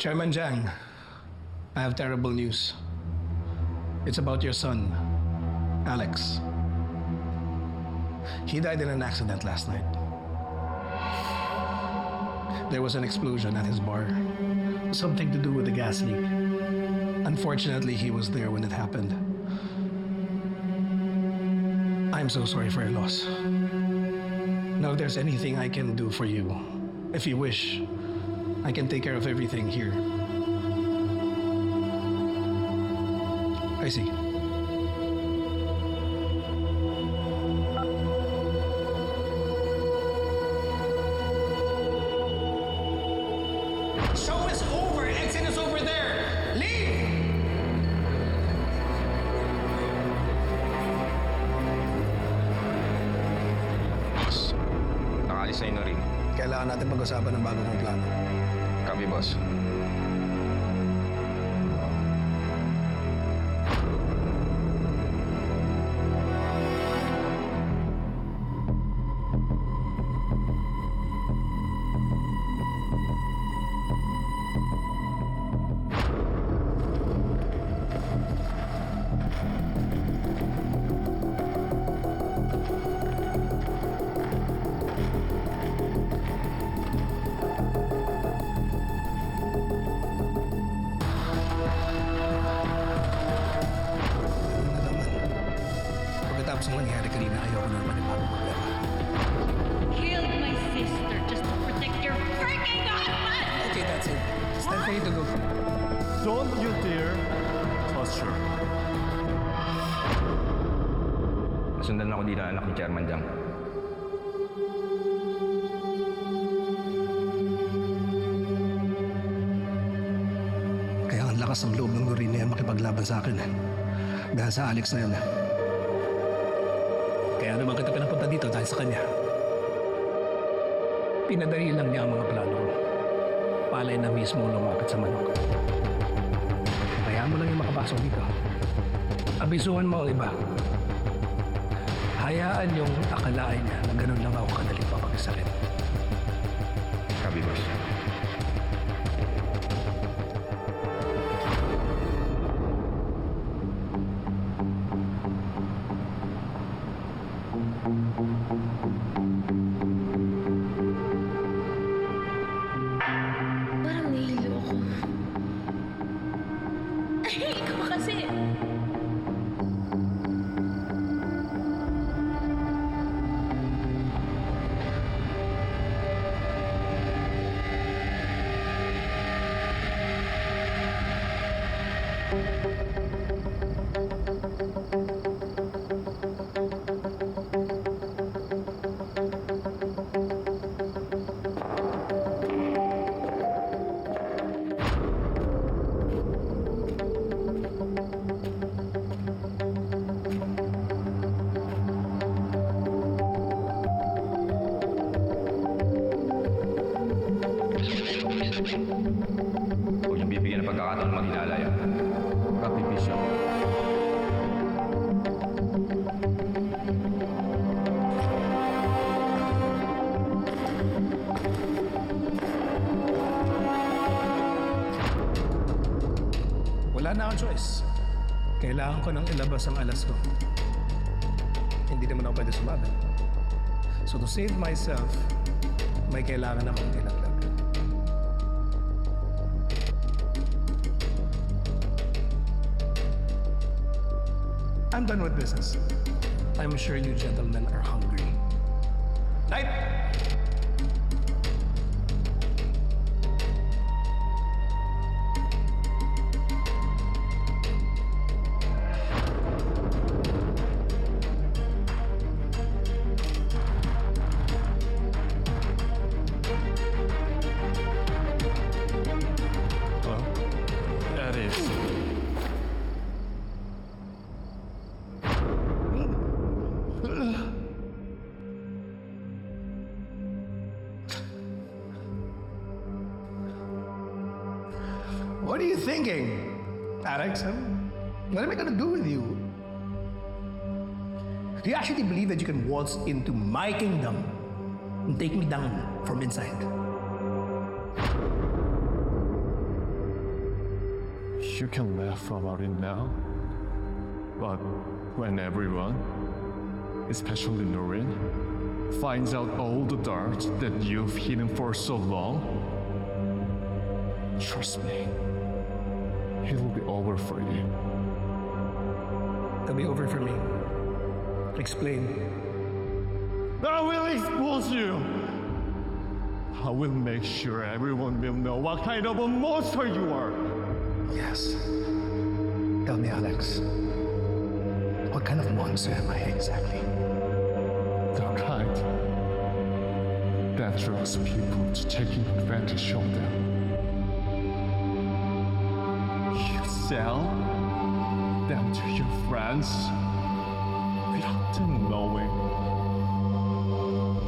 Chairman Jiang, I have terrible news. It's about your son, Alex. He died in an accident last night. There was an explosion at his bar. Something to do with the gas leak. Unfortunately, he was there when it happened. I'm so sorry for your loss. Now, if there's anything I can do for you, if you wish, I can take care of everything here. I see. Show is over! Exit is over there! Leave! Boss, nakalis na yun na rin. Kailangan natin pag-usapan ng bago mong plano. Copy, boss. Pagkatapos ng nangyari kanina, ayoko na naman yung bagong problema. Killed my sister just to protect your freaking husband! Okay, that's it. It's time for you to go. Don't you dare touch her. Nasundan ako dito ng anak ni Chairman Jiang. Kaya ang lakas ng loob ng Nurin na yan makipaglaban sa akin. Dahil sa Alex na yun. Kaya naman kita pinapunta dito dahil sa kanya. Pinadali lang niya ang mga plano ko. Palay na mismo lumapit sa manok. Kaya mo lang yung makapasok dito. Abisuhan mo ang iba. Hayaan yung akalain niya na ganun lang ako kadaling papakisakin. Copy, boss. Parang nahilo ako. Ay, ikaw kasi. Huwag niyong bibigyan ng pagkakataon na maghinala yan. Copy, Bishop. Wala na akong choice. Kailangan ko nang ilabas ang alas ko. Hindi naman ako pwede sumaban. So to save myself, may kailangan akong ilaglag. I'm done with business. I'm sure you gentlemen are hungry. Night! That is. What are you thinking, Alex? What am I gonna do with you? Do you actually believe that you can waltz into my kingdom and take me down from inside? You can laugh about it now, but when everyone, especially Noreen, finds out all the dirt that you've hidden for so long, trust me, it'll be over for you. It'll be over for me. Explain. I will expose you! I will make sure everyone will know what kind of a monster you are! Yes. Tell me, Alex. What kind of monster am I exactly? The kind that draws people to taking advantage of them. You sell them to your friends without them knowing.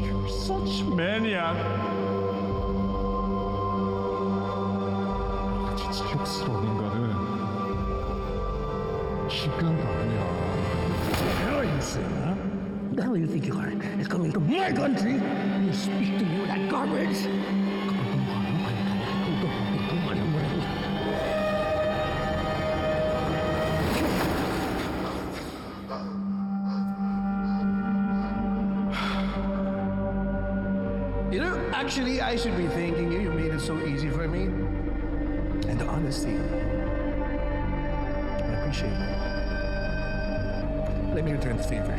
You're such maniac. 지치욕스러운 인간은 인간도 아니야. How are you, sir? Who do you think you are? Is coming to my country? You speak to me with that garbage? Kapag kumukha mo, kaya mo rin. You know, actually, I should be thanking you. You made it so easy for me. And the honesty. I appreciate it. Let me return the favor.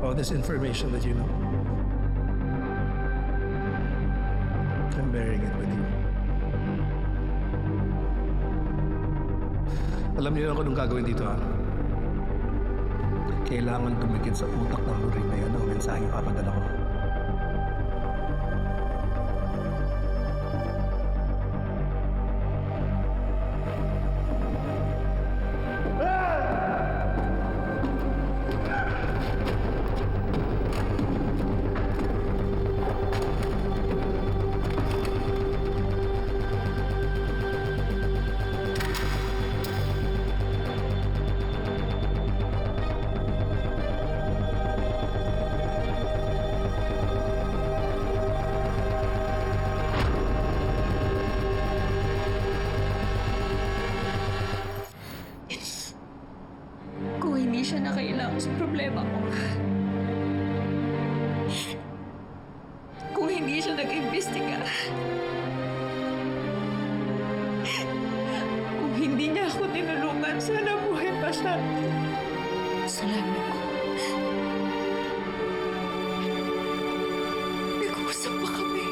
All this information that you know, I'm bearing it with you. Alam niyo na kung anong gagawin dito, ha? Kailangan tumikit sa utak ng luring na yan ang mensaheng papadala ko. Kung hindi siya nakailangan sa problema ko. Kung hindi siya nag-imbestiga. Kung hindi niya ako tinulungan, sana buhay pa siya. Salamat ko. Nag-uusap pa kami.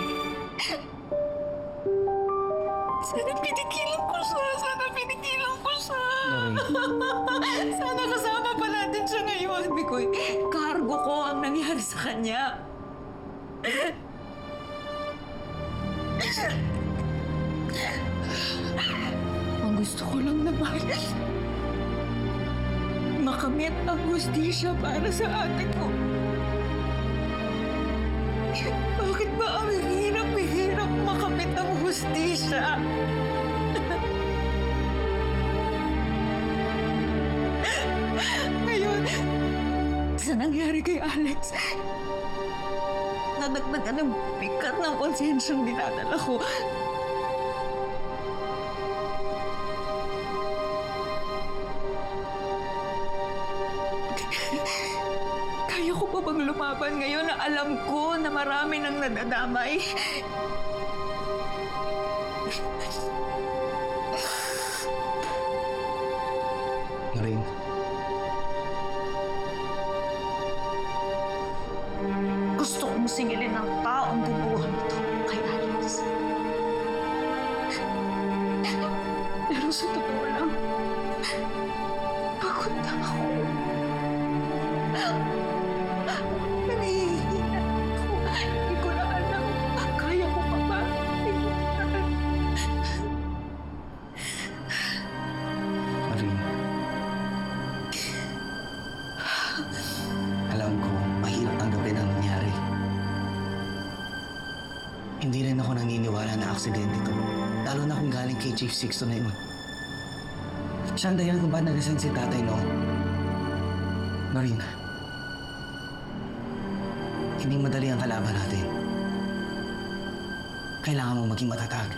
Sana pinigilan ko siya. Sana pinigilan ko siya. Sana kasama pa natin siya ngayon. Bikoy, kargo ko ang nangyari sa kanya. Ang gusto ko lang naman, makamit ang hustisya para sa ate ko. Bakit ba ang hirap makamit ang hustisya? Ngayon, sa nangyari kay Alex, nadagdagan ng bigat ng konsensyang dinadala ko. Kaya ko pa bang lumaban ngayon na alam ko na marami nang nadadamay? Noreen. Gusto kong singilin ng taong bubuhan ito kay Alex. Pero sa totoo lang, pagod na ako. Nanihihina ako. Hindi ko na alam. Kaya ko pa ba? Hindi ko na alam. Noreen, alam ko, mahirap tanggapin ang nangyari. Hindi rin ako naniniwala na aksidente to. Lalo na kung galing kay Chief Sixto na yun. Siya ang dahilan kung ba't nag-resign si tatay noon. Noreen, hindi madali ang kalaban natin. Kailangan mo maging matatag.